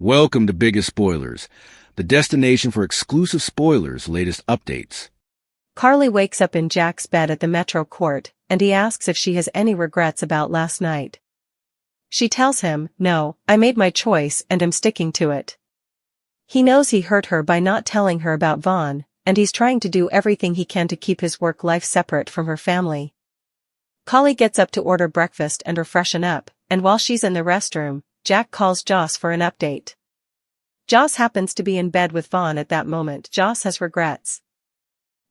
Welcome to Biggest Spoilars, the destination for exclusive spoilers, latest updates. Carly wakes up in Jack's bed at the Metro Court, and he asks if she has any regrets about last night. She tells him, "No, I made my choice and am sticking to it." He knows he hurt her by not telling her about Vaughn, and he's trying to do everything he can to keep his work life separate from her family. Carly gets up to order breakfast and freshen up, and while she's in the restroom, Jack calls Joss for an update. Joss happens to be in bed with Vaughn at that moment. Joss has regrets.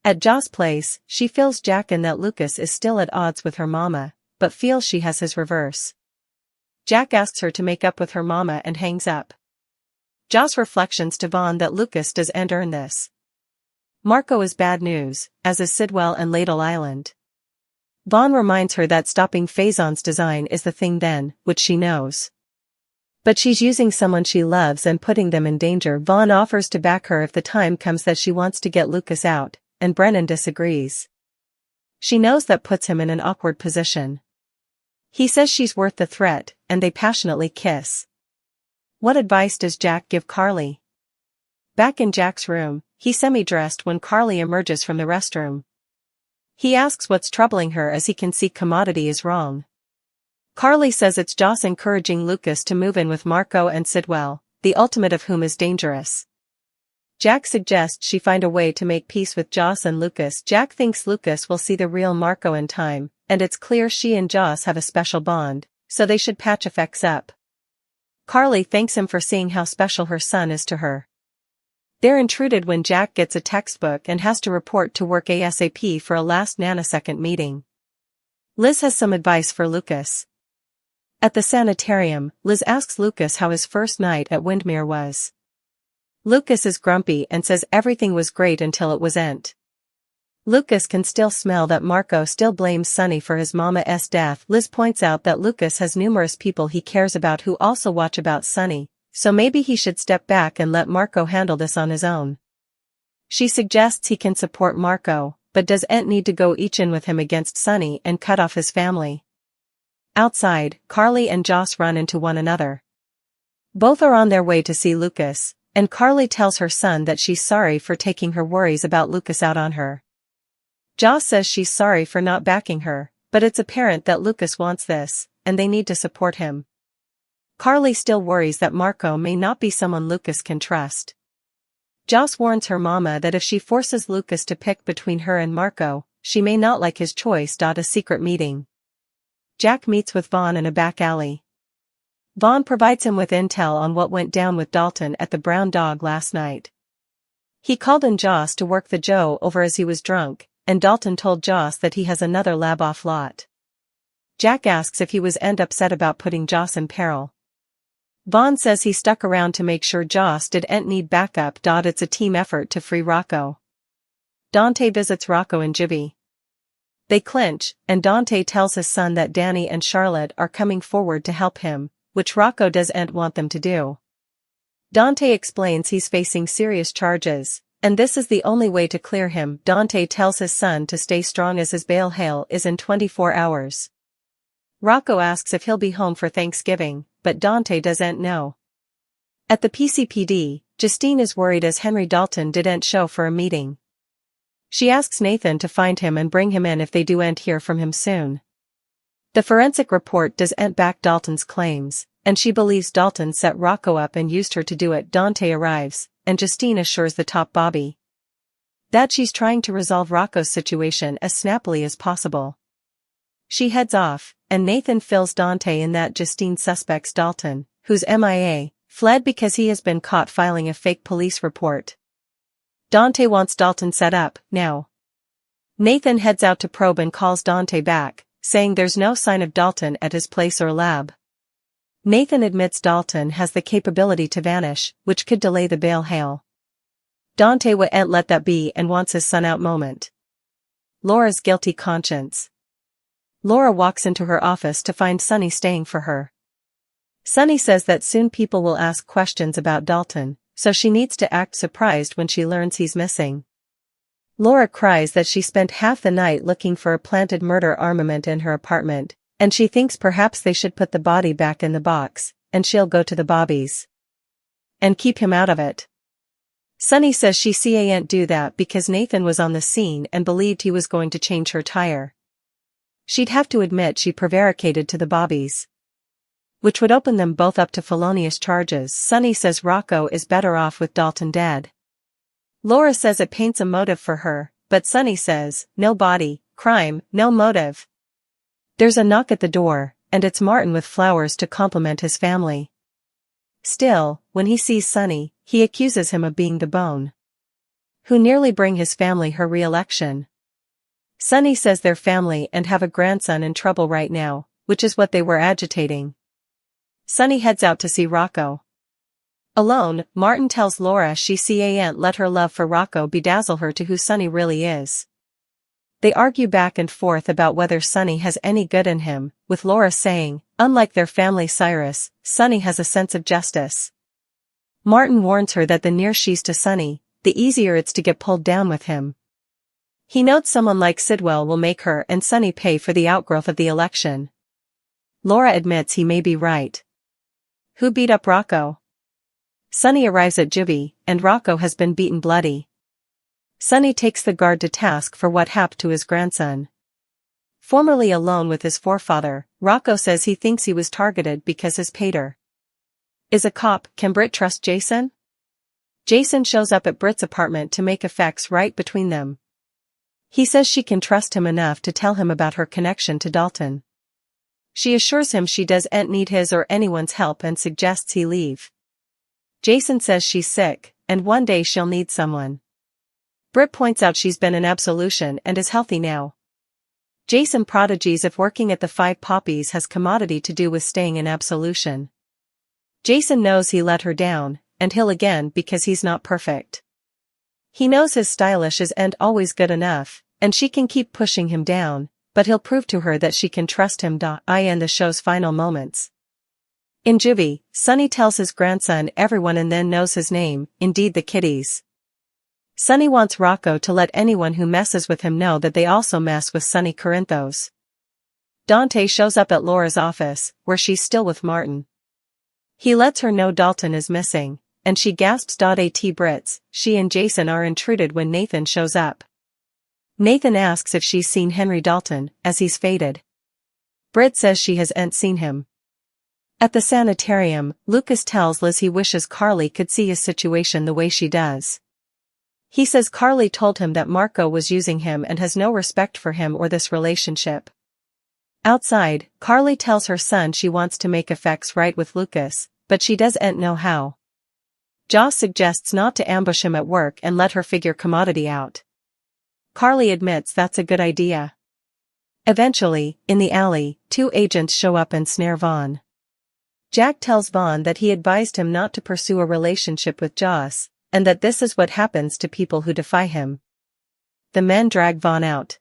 At Joss' place, she fills Jack in that Lucas is still at odds with her mama, but feels she has his reverse. Jack asks her to make up with her mama and hangs up. Joss reflections to Vaughn that Lucas does and earn this. Marco is bad news, as is Sidwell and Ladle Island. Vaughn reminds her that stopping Faison's design is the thing then, which she knows. But she's using someone she loves and putting them in danger. Vaughn offers to back her if the time comes that she wants to get Lucas out, and Brennan disagrees. She knows that puts him in an awkward position. He says she's worth the threat, and they passionately kiss. What advice does Jack give Carly? Back in Jack's room, he's semi-dressed when Carly emerges from the restroom. He asks what's troubling her as he can see Commodity is wrong. Carly says it's Joss encouraging Lucas to move in with Marco and Sidwell, the ultimate of whom is dangerous. Jack suggests she find a way to make peace with Joss and Lucas. Jack thinks Lucas will see the real Marco in time, and it's clear she and Joss have a special bond, so they should patch effects up. Carly thanks him for seeing how special her son is to her. They're intruded when Jack gets a textbook and has to report to work ASAP for a last nanosecond meeting. Liz has some advice for Lucas. At the sanitarium, Liz asks Lucas how his first night at Windmere was. Lucas is grumpy and says everything was great until it wasn't. Lucas can still smell that Marco still blames Sonny for his mama's death. Liz points out that Lucas has numerous people he cares about who also watch about Sonny, so maybe he should step back and let Marco handle this on his own. She suggests he can support Marco, but doesn't need to go each in with him against Sonny and cut off his family. Outside, Carly and Joss run into one another. Both are on their way to see Lucas, and Carly tells her son that she's sorry for taking her worries about Lucas out on her. Joss says she's sorry for not backing her, but it's apparent that Lucas wants this, and they need to support him. Carly still worries that Marco may not be someone Lucas can trust. Joss warns her mama that if she forces Lucas to pick between her and Marco, she may not like his choice. A secret meeting. Jack meets with Vaughn in a back alley. Vaughn provides him with intel on what went down with Dalton at the Brown Dog last night. He called in Joss to work the Joe over as he was drunk, and Dalton told Joss that he has another lab off lot. Jack asks if he was upset about putting Joss in peril. Vaughn says he stuck around to make sure Joss didn't need backup. It's a team effort to free Rocco. Dante visits Rocco and Gibby. They clinch, and Dante tells his son that Danny and Charlotte are coming forward to help him, which Rocco doesn't want them to do. Dante explains he's facing serious charges, and this is the only way to clear him. Dante tells his son to stay strong as his bail hail is in 24 hours. Rocco asks if he'll be home for Thanksgiving, but Dante doesn't know. At the PCPD, Justine is worried as Henry Dalton didn't show for a meeting. She asks Nathan to find him and bring him in if they don't hear from him soon. The forensic report doesn't back Dalton's claims, and she believes Dalton set Rocco up and used her to do it. Dante arrives, and Justine assures the top Bobby that she's trying to resolve Rocco's situation as snappily as possible. She heads off, and Nathan fills Dante in that Justine suspects Dalton, who's MIA, fled because he has been caught filing a fake police report. Dante wants Dalton set up, now. Nathan heads out to probe and calls Dante back, saying there's no sign of Dalton at his place or lab. Nathan admits Dalton has the capability to vanish, which could delay the bail hail. Dante wouldn't let that be and wants his son out moment. Laura's guilty conscience. Laura walks into her office to find Sonny staying for her. Sonny says that soon people will ask questions about Dalton, so she needs to act surprised when she learns he's missing. Laura cries that she spent half the night looking for a planted murder armament in her apartment, and she thinks perhaps they should put the body back in the box, and she'll go to the Bobbies. and keep him out of it. Sunny says she can't do that because Nathan was on the scene and believed he was going to change her tire. She'd have to admit she prevaricated to the Bobbies, which would open them both up to felonious charges. Sunny says Rocco is better off with Dalton dead. Laura says it paints a motive for her, but Sunny says, no body, crime, no motive. There's a knock at the door, and it's Martin with flowers to compliment his family. Still, when he sees Sunny, he accuses him of being the bone who nearly bring his family her re-election. Sunny says they're family and have a grandson in trouble right now, which is what they were agitating. Sunny heads out to see Rocco. Alone, Martin tells Laura she can't let her love for Rocco bedazzle her to who Sunny really is. They argue back and forth about whether Sunny has any good in him, with Laura saying, unlike their family Cyrus, Sunny has a sense of justice. Martin warns her that the nearer she's to Sunny, the easier it's to get pulled down with him. He notes someone like Sidwell will make her and Sunny pay for the outgrowth of the election. Laura admits he may be right. Who beat up Rocco? Sunny arrives at juvie, and Rocco has been beaten bloody. Sunny takes the guard to task for what happened to his grandson. Formerly alone with his forefather, Rocco says he thinks he was targeted because his pater is a cop. Can Britt trust Jason? Jason shows up at Britt's apartment to make effects right between them. He says she can trust him enough to tell him about her connection to Dalton. She assures him she doesn't need his or anyone's help and suggests he leave. Jason says she's sick, and one day she'll need someone. Britt points out she's been in absolution and is healthy now. Jason prodigies if working at the Five Poppies has commodity to do with staying in absolution. Jason knows he let her down, and he'll again because he's not perfect. He knows his stylish isn't always good enough, and she can keep pushing him down, but he'll prove to her that she can trust him. In the show's final moments. In juvie, Sunny tells his grandson everyone and then knows his name, indeed the kiddies. Sunny wants Rocco to let anyone who messes with him know that they also mess with Sunny Corinthos. Dante shows up at Laura's office, where she's still with Martin. He lets her know Dalton is missing, and she gasps. At Brits, she and Jason are intruded when Nathan shows up. Nathan asks if she's seen Henry Dalton, as he's faded. Britt says she hasn't seen him. At the sanitarium, Lucas tells Liz he wishes Carly could see his situation the way she does. He says Carly told him that Marco was using him and has no respect for him or this relationship. Outside, Carly tells her son she wants to make effects right with Lucas, but she doesn't know how. Joss suggests not to ambush him at work and let her figure commodity out. Carly admits that's a good idea. Eventually, in the alley, two agents show up and snare Vaughn. Jack tells Vaughn that he advised him not to pursue a relationship with Joss, and that this is what happens to people who defy him. The men drag Vaughn out.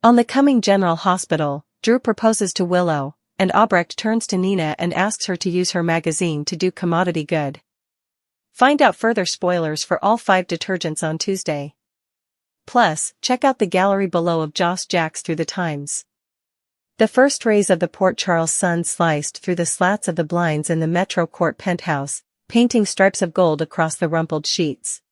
On the coming General Hospital, Drew proposes to Willow, and Albrecht turns to Nina and asks her to use her magazine to do commodity good. Find out further spoilers for all 5 detergents on Tuesday. Plus, check out the gallery below of Joss Jacks through the Times. The first rays of the Port Charles sun sliced through the slats of the blinds in the Metro Court penthouse, painting stripes of gold across the rumpled sheets.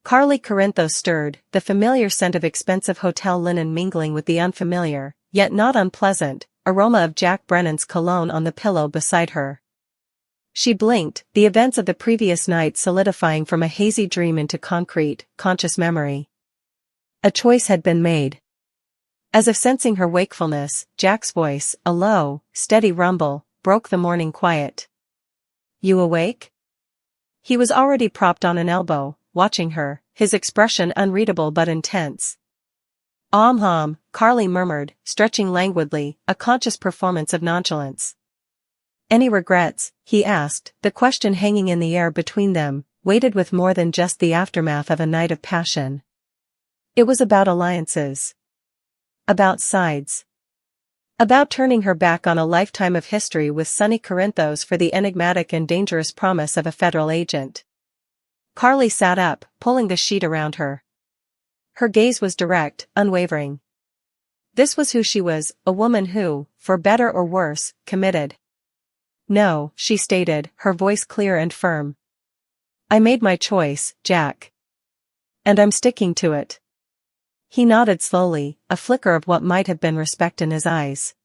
Carly Corinthos stirred, the familiar scent of expensive hotel linen mingling with the unfamiliar, yet not unpleasant, aroma of Jack Brennan's cologne on the pillow beside her. She blinked, the events of the previous night solidifying from a hazy dream into concrete, conscious memory. A choice had been made. As if sensing her wakefulness, Jack's voice, a low, steady rumble, broke the morning quiet. You awake? He was already propped on an elbow, watching her, his expression unreadable but intense. Carly murmured, stretching languidly, a conscious performance of nonchalance. Any regrets? He asked, the question hanging in the air between them, weighted with more than just the aftermath of a night of passion. It was about alliances. About sides. About turning her back on a lifetime of history with Sunny Corinthos for the enigmatic and dangerous promise of a federal agent. Carly sat up, pulling the sheet around her. Her gaze was direct, unwavering. This was who she was, a woman who, for better or worse, committed. No, she stated, her voice clear and firm. I made my choice, Jack. And I'm sticking to it. He nodded slowly, a flicker of what might have been respect in his eyes.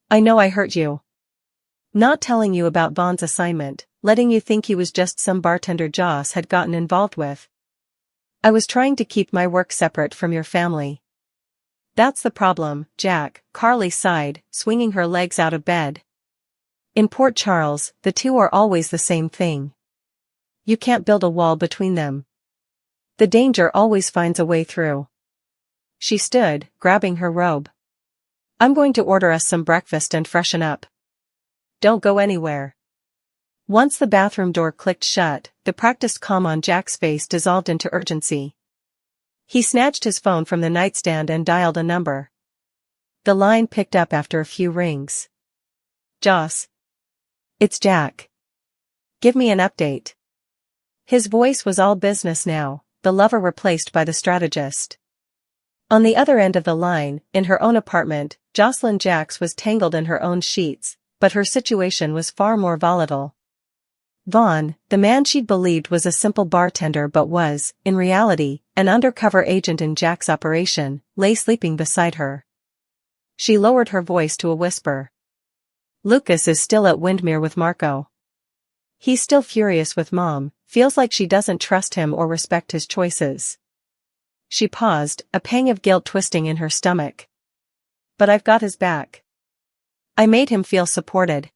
I know I hurt you. Not telling you about Vaughn's assignment, letting you think he was just some bartender Joss had gotten involved with. I was trying to keep my work separate from your family. That's the problem, Jack, Carly sighed, swinging her legs out of bed. In Port Charles, the two are always the same thing. You can't build a wall between them. The danger always finds a way through. She stood, grabbing her robe. I'm going to order us some breakfast and freshen up. Don't go anywhere. Once the bathroom door clicked shut, the practiced calm on Jack's face dissolved into urgency. He snatched his phone from the nightstand and dialed a number. The line picked up after a few rings. Joss. It's Jack. Give me an update. His voice was all business now, the lover replaced by the strategist. On the other end of the line, in her own apartment, Jocelyn Jacks was tangled in her own sheets, but her situation was far more volatile. Vaughn, the man she'd believed was a simple bartender but was, in reality, an undercover agent in Jack's operation, lay sleeping beside her. She lowered her voice to a whisper. Lucas is still at Windmere with Marco. He's still furious with Mom, feels like she doesn't trust him or respect his choices. She paused, a pang of guilt twisting in her stomach. But I've got his back. I made him feel supported.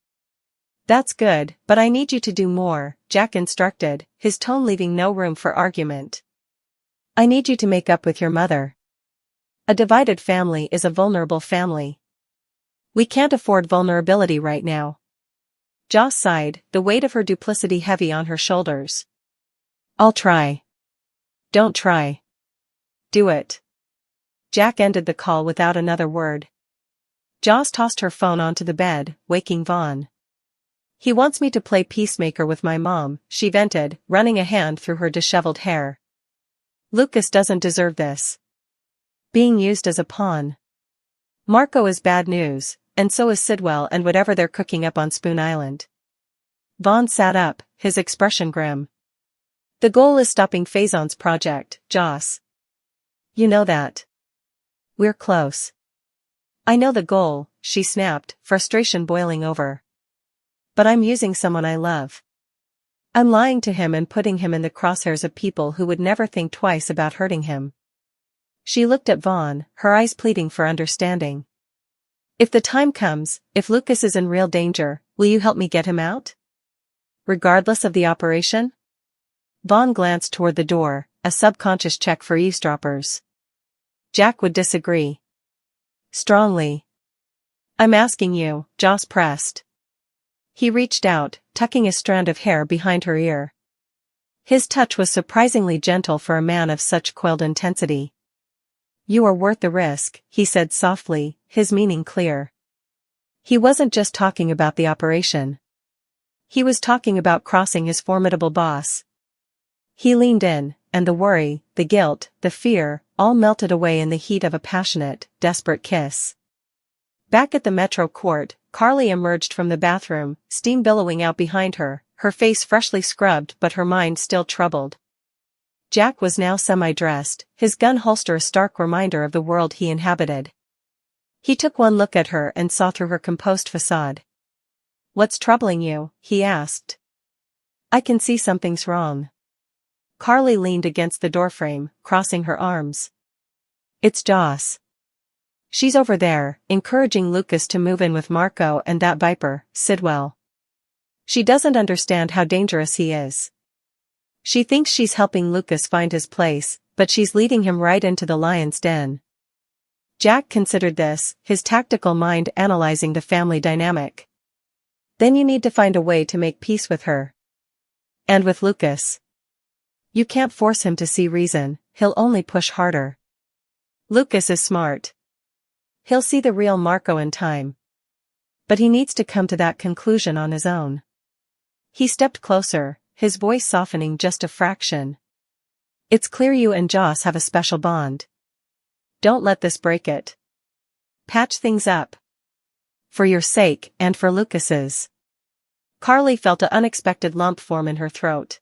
That's good, but I need you to do more, Jack instructed, his tone leaving no room for argument. I need you to make up with your mother. A divided family is a vulnerable family. We can't afford vulnerability right now. Joss sighed, the weight of her duplicity heavy on her shoulders. I'll try. Don't try. Do it. Jack ended the call without another word. Joss tossed her phone onto the bed, waking Vaughn. He wants me to play peacemaker with my mom, she vented, running a hand through her disheveled hair. Lucas doesn't deserve this. Being used as a pawn. Marco is bad news, and so is Sidwell and whatever they're cooking up on Spoon Island. Vaughn sat up, his expression grim. The goal is stopping Faison's project, Joss. You know that. We're close. I know the goal, she snapped, frustration boiling over. But I'm using someone I love. I'm lying to him and putting him in the crosshairs of people who would never think twice about hurting him. She looked at Vaughn, her eyes pleading for understanding. If the time comes, if Lucas is in real danger, will you help me get him out? Regardless of the operation? Vaughn glanced toward the door, a subconscious check for eavesdroppers. Jack would disagree. Strongly. I'm asking you, Joss pressed. He reached out, tucking a strand of hair behind her ear. His touch was surprisingly gentle for a man of such coiled intensity. You are worth the risk, he said softly, his meaning clear. He wasn't just talking about the operation. He was talking about crossing his formidable boss. He leaned in, and the worry, the guilt, the fear, all melted away in the heat of a passionate, desperate kiss. Back at the Metro Court, Carly emerged from the bathroom, steam billowing out behind her, her face freshly scrubbed but her mind still troubled. Jack was now semi-dressed, his gun holster a stark reminder of the world he inhabited. He took one look at her and saw through her composed facade. What's troubling you? He asked. I can see something's wrong. Carly leaned against the doorframe, crossing her arms. It's Joss. She's over there, encouraging Lucas to move in with Marco and that viper, Sidwell. She doesn't understand how dangerous he is. She thinks she's helping Lucas find his place, but she's leading him right into the lion's den. Jack considered this, his tactical mind analyzing the family dynamic. Then you need to find a way to make peace with her. And with Lucas. You can't force him to see reason, he'll only push harder. Lucas is smart. He'll see the real Marco in time. But he needs to come to that conclusion on his own. He stepped closer, his voice softening just a fraction. It's clear you and Joss have a special bond. Don't let this break it. Patch things up. For your sake and for Lucas's. Carly felt an unexpected lump form in her throat.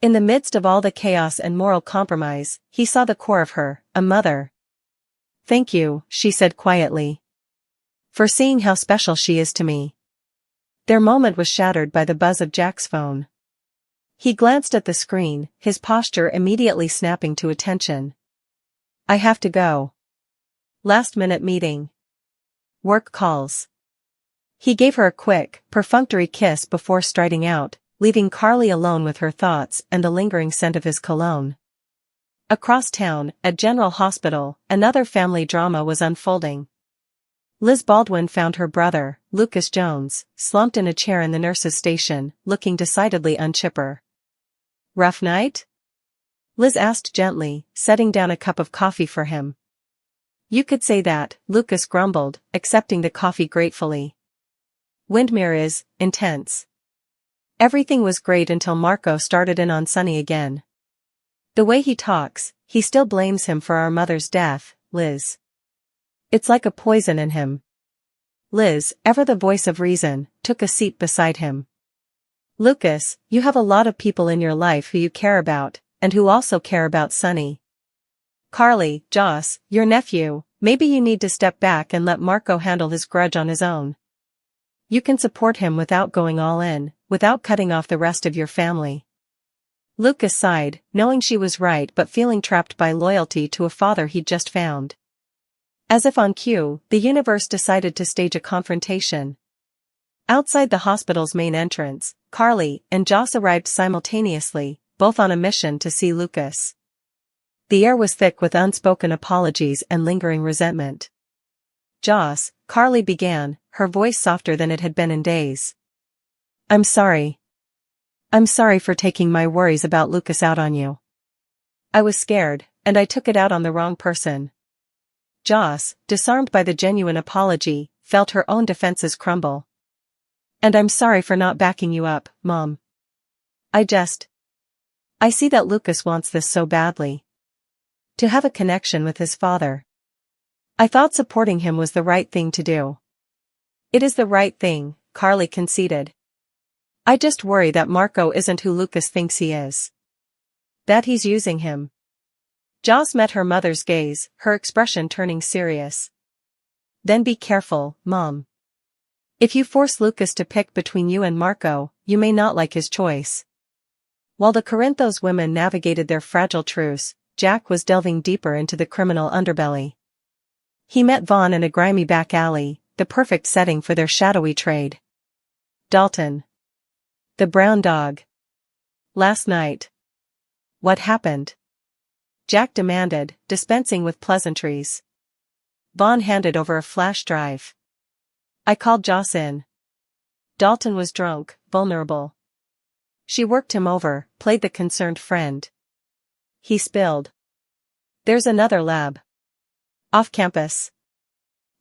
In the midst of all the chaos and moral compromise, he saw the core of her, a mother. "Thank you," she said quietly, "for seeing how special she is to me." Their moment was shattered by the buzz of Jack's phone. He glanced at the screen, his posture immediately snapping to attention. "I have to go. Last-minute meeting. Work calls." He gave her a quick, perfunctory kiss before striding out, leaving Carly alone with her thoughts and the lingering scent of his cologne. Across town, at General Hospital, another family drama was unfolding. Liz Baldwin found her brother, Lucas Jones, slumped in a chair in the nurse's station, looking decidedly unchipper. "Rough night?" Liz asked gently, setting down a cup of coffee for him. "You could say that," Lucas grumbled, accepting the coffee gratefully. "Windmere is intense. Everything was great until Marco started in on Sonny again. The way he talks, he still blames him for our mother's death, Liz. It's like a poison in him." Liz, ever the voice of reason, took a seat beside him. "Lucas, you have a lot of people in your life who you care about, and who also care about Sonny. Carly, Joss, your nephew, maybe you need to step back and let Marco handle his grudge on his own. You can support him without going all in, without cutting off the rest of your family." Lucas sighed, knowing she was right but feeling trapped by loyalty to a father he'd just found. As if on cue, the universe decided to stage a confrontation. Outside the hospital's main entrance, Carly and Joss arrived simultaneously, both on a mission to see Lucas. The air was thick with unspoken apologies and lingering resentment. "Joss," Carly began, her voice softer than it had been in days. "I'm sorry. I'm sorry for taking my worries about Lucas out on you. I was scared, and I took it out on the wrong person." Joss, disarmed by the genuine apology, felt her own defenses crumble. "And I'm sorry for not backing you up, Mom. I see that Lucas wants this so badly. To have a connection with his father. I thought supporting him was the right thing to do." "It is the right thing," Carly conceded. "I just worry that Marco isn't who Lucas thinks he is. That he's using him." Joss met her mother's gaze, her expression turning serious. "Then be careful, Mom. If you force Lucas to pick between you and Marco, you may not like his choice." While the Corinthos women navigated their fragile truce, Jack was delving deeper into the criminal underbelly. He met Vaughn in a grimy back alley, the perfect setting for their shadowy trade. "Dalton. The brown dog. Last night. What happened?" Jack demanded, dispensing with pleasantries. Vaughn handed over a flash drive. "I called Joss in. Dalton was drunk, vulnerable. She worked him over, played the concerned friend. He spilled. There's another lab. Off campus.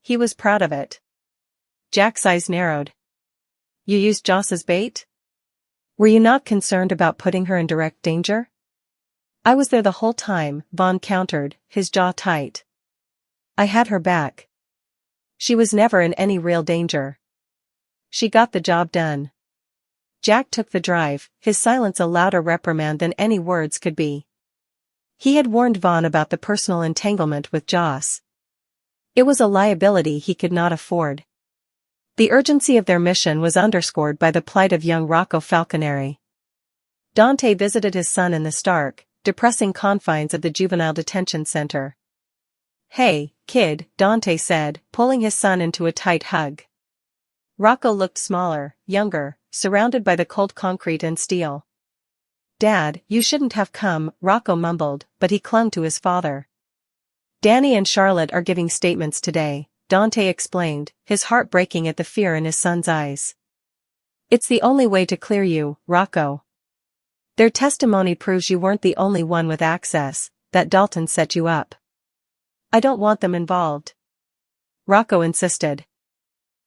He was proud of it." Jack's eyes narrowed. "You used Joss's bait? Were you not concerned about putting her in direct danger?" "I was there the whole time," Vaughn countered, his jaw tight. "I had her back. She was never in any real danger. She got the job done." Jack took the drive, his silence a louder reprimand than any words could be. He had warned Vaughn about the personal entanglement with Joss. It was a liability he could not afford. The urgency of their mission was underscored by the plight of young Rocco Falconeri. Dante visited his son in the stark, depressing confines of the juvenile detention center. "Hey, kid," Dante said, pulling his son into a tight hug. Rocco looked smaller, younger, surrounded by the cold concrete and steel. "Dad, you shouldn't have come," Rocco mumbled, but he clung to his father. "Danny and Charlotte are giving statements today," Dante explained, his heart breaking at the fear in his son's eyes. "It's the only way to clear you, Rocco. Their testimony proves you weren't the only one with access, that Dalton set you up." "I don't want them involved," Rocco insisted.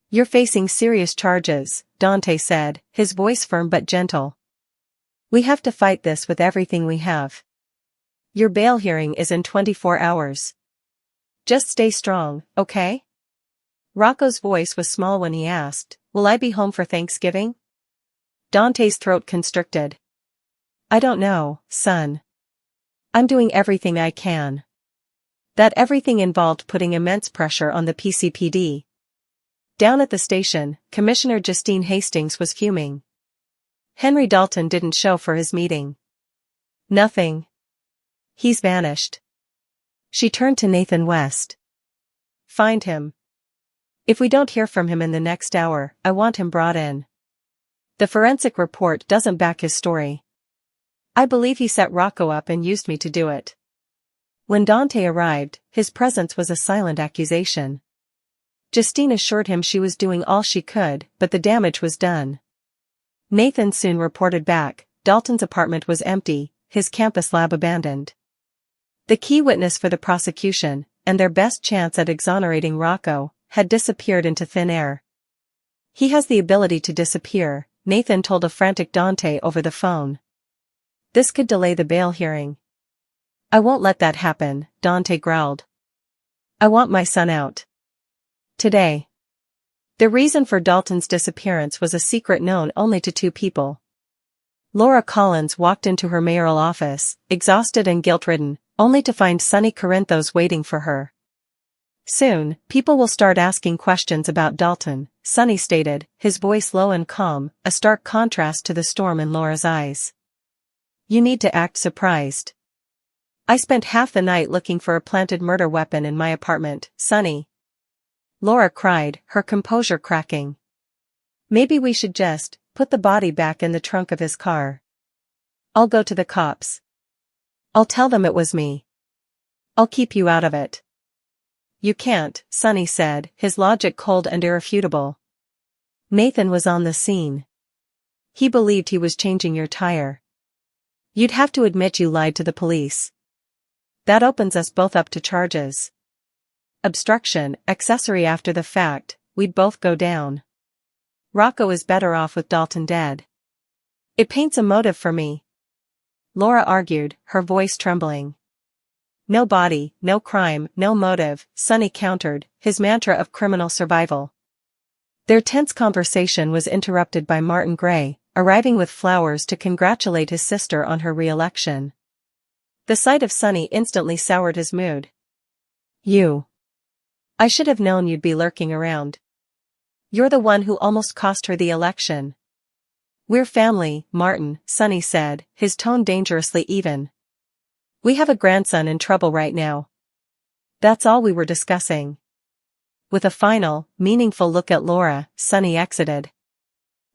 "You're facing serious charges," Dante said, his voice firm but gentle. "We have to fight this with everything we have. Your bail hearing is in 24 hours. Just stay strong, okay?" Rocco's voice was small when he asked, "Will I be home for Thanksgiving?" Dante's throat constricted. I don't know, son. I'm doing everything I can. That everything involved putting immense pressure on the PCPD. Down at the station, Commissioner Justine Hastings was fuming. Henry Dalton didn't show for his meeting. Nothing. He's vanished. She turned to Nathan West. Find him. If we don't hear from him in the next hour, I want him brought in. The forensic report doesn't back his story. I believe he set Rocco up and used me to do it. When Dante arrived, his presence was a silent accusation. Justine assured him she was doing all she could, but the damage was done. Nathan soon reported back, Dalton's apartment was empty, his campus lab abandoned. The key witness for the prosecution, and their best chance at exonerating Rocco, had disappeared into thin air. He has the ability to disappear, Nathan told a frantic Dante over the phone. This could delay the bail hearing. I won't let that happen, Dante growled. I want my son out. Today. The reason for Dalton's disappearance was a secret known only to two people. Laura Collins walked into her mayoral office, exhausted and guilt-ridden, only to find Sonny Corinthos waiting for her. Soon, people will start asking questions about Dalton, Sonny stated, his voice low and calm, a stark contrast to the storm in Laura's eyes. You need to act surprised. I spent half the night looking for a planted murder weapon in my apartment, Sonny. Laura cried, her composure cracking. Maybe we should just put the body back in the trunk of his car. I'll go to the cops. I'll tell them it was me. I'll keep you out of it. You can't, Sonny said, his logic cold and irrefutable. Nathan was on the scene. He believed he was changing your tire. You'd have to admit you lied to the police. That opens us both up to charges. Obstruction, accessory after the fact, we'd both go down. Rocco is better off with Dalton dead. It paints a motive for me. Laura argued, her voice trembling. No body, no crime, no motive, Sonny countered, his mantra of criminal survival. Their tense conversation was interrupted by Martin Gray, arriving with flowers to congratulate his sister on her re-election. The sight of Sonny instantly soured his mood. You. I should have known you'd be lurking around. You're the one who almost cost her the election. We're family, Martin, Sonny said, his tone dangerously even. We have a grandson in trouble right now. That's all we were discussing. With a final, meaningful look at Laura, Sonny exited.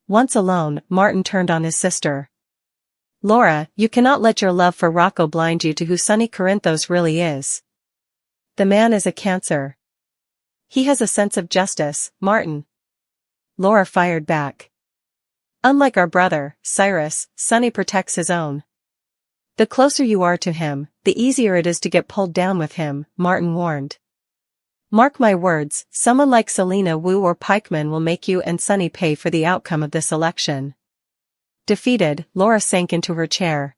Once alone, Martin turned on his sister. Laura, you cannot let your love for Rocco blind you to who Sonny Corinthos really is. The man is a cancer. He has a sense of justice, Martin. Laura fired back. Unlike our brother, Cyrus, Sonny protects his own. The closer you are to him, the easier it is to get pulled down with him, Martin warned. Mark my words, someone like Selena Wu or Pikeman will make you and Sonny pay for the outcome of this election. Defeated, Laura sank into her chair.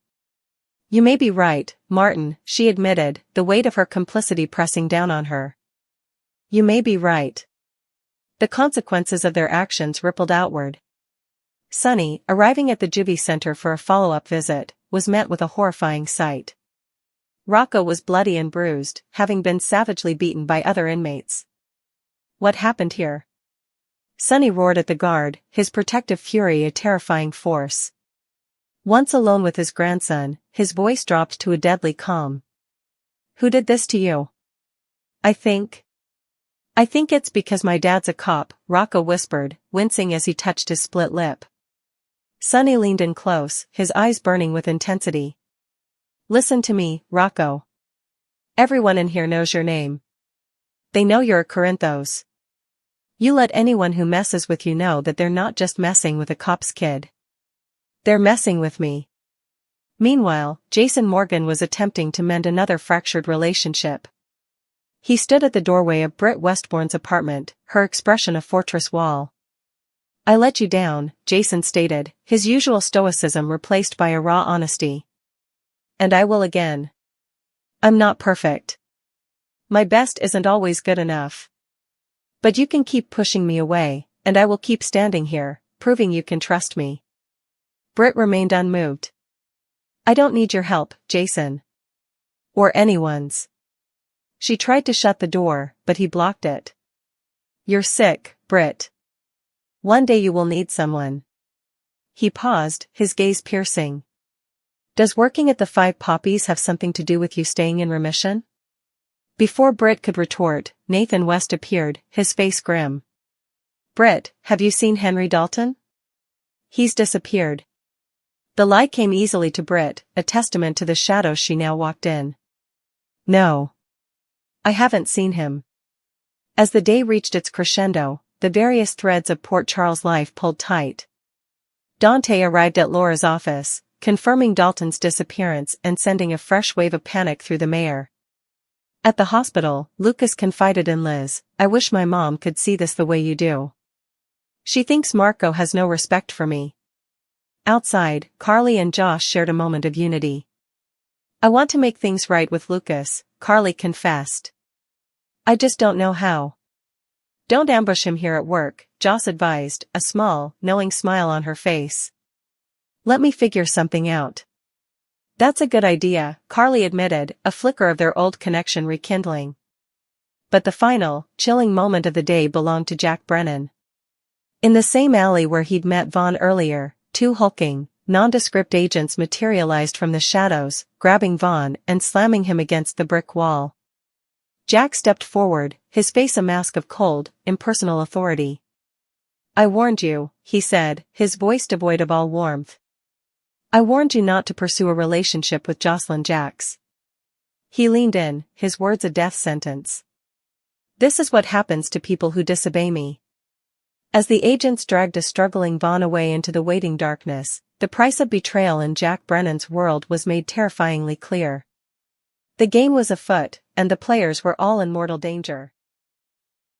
You may be right, Martin, she admitted, the weight of her complicity pressing down on her. You may be right. The consequences of their actions rippled outward. Sonny, arriving at the Juvie Center for a follow-up visit, was met with a horrifying sight. Rocco was bloody and bruised, having been savagely beaten by other inmates. What happened here? Sonny roared at the guard, his protective fury a terrifying force. Once alone with his grandson, his voice dropped to a deadly calm. Who did this to you? I think it's because my dad's a cop, Rocco whispered, wincing as he touched his split lip. Sonny leaned in close, his eyes burning with intensity. Listen to me, Rocco. Everyone in here knows your name. They know you're a Corinthos. You let anyone who messes with you know that they're not just messing with a cop's kid. They're messing with me. Meanwhile, Jason Morgan was attempting to mend another fractured relationship. He stood at the doorway of Britt Westbourne's apartment, her expression a fortress wall. I let you down, Jason stated, his usual stoicism replaced by a raw honesty. And I will again. I'm not perfect. My best isn't always good enough. But you can keep pushing me away, and I will keep standing here, proving you can trust me. Britt remained unmoved. I don't need your help, Jason. Or anyone's. She tried to shut the door, but he blocked it. You're sick, Britt. One day you will need someone. He paused, his gaze piercing. Does working at the Five Poppies have something to do with you staying in remission? Before Britt could retort, Nathan West appeared, his face grim. Britt, have you seen Henry Dalton? He's disappeared. The lie came easily to Britt, a testament to the shadows she now walked in. No. I haven't seen him. As the day reached its crescendo, the various threads of Port Charles' life pulled tight. Dante arrived at Laura's office, confirming Dalton's disappearance and sending a fresh wave of panic through the mayor. At the hospital, Lucas confided in Liz, I wish my mom could see this the way you do. She thinks Marco has no respect for me. Outside, Carly and Josh shared a moment of unity. I want to make things right with Lucas, Carly confessed. I just don't know how. Don't ambush him here at work, Josh advised, a small, knowing smile on her face. Let me figure something out. That's a good idea, Carly admitted, a flicker of their old connection rekindling. But the final, chilling moment of the day belonged to Jack Brennan. In the same alley where he'd met Vaughn earlier, two hulking, nondescript agents materialized from the shadows, grabbing Vaughn and slamming him against the brick wall. Jack stepped forward, his face a mask of cold, impersonal authority. I warned you, he said, his voice devoid of all warmth. I warned you not to pursue a relationship with Jocelyn Jacks. He leaned in, his words a death sentence. This is what happens to people who disobey me. As the agents dragged a struggling Vaughn away into the waiting darkness, the price of betrayal in Jack Brennan's world was made terrifyingly clear. The game was afoot, and the players were all in mortal danger.